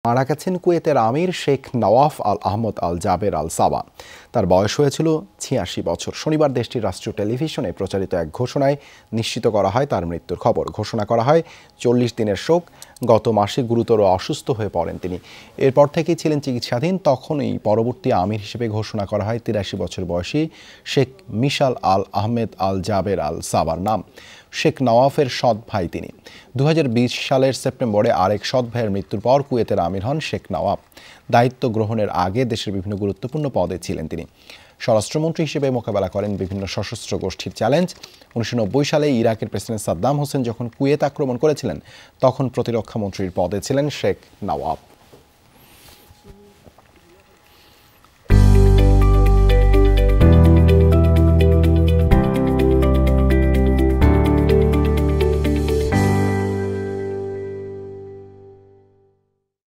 মারা গেছেন কুয়েতের আমির শেখ নওয়াফ আল আহমদ আল জাবের আল সাবা। তার বয়স হয়েছিল ৮৬ বছর। শনিবার দেশটির রাষ্ট্রীয় টেলিভিশনে প্রচারিত এক ঘোষণায় নিশ্চিত করা হয় তার মৃত্যুর খবর। ঘোষণা করা হয় ৪০ দিনের শোক। গত মাসে গুরুতর অসুস্থ হয়ে পড়েন তিনি। এরপর থেকেই ছিলেন চিকিৎসাধীন। তখনই পরবর্তী আমির হিসেবে ঘোষণা করা হয় ৮৩ বছর বয়সী শেখ মিশাল আল আহমেদ আল জাবের আল সাবার নাম। শেখ নওয়াফের সৎ ভাই তিনি। ২০২০ সালের সেপ্টেম্বরে আরেক সৎ ভাইয়ের মৃত্যুর পর কুয়েতের আমির হন শেখ নওয়াফ। দায়িত্ব গ্রহণের আগে দেশের বিভিন্ন গুরুত্বপূর্ণ পদে ছিলেন তিনি। স্বরাষ্ট্রমন্ত্রী হিসেবে মোকাবেলা করেন বিভিন্ন সশস্ত্র গোষ্ঠীর চ্যালেঞ্জ। ১৯৯০ সালে ইরাকের প্রেসিডেন্ট সাদ্দাম হোসেন যখন কুয়েত আক্রমণ করেছিলেন, তখন প্রতিরক্ষা মন্ত্রীর পদে ছিলেন শেখ নওয়াফ।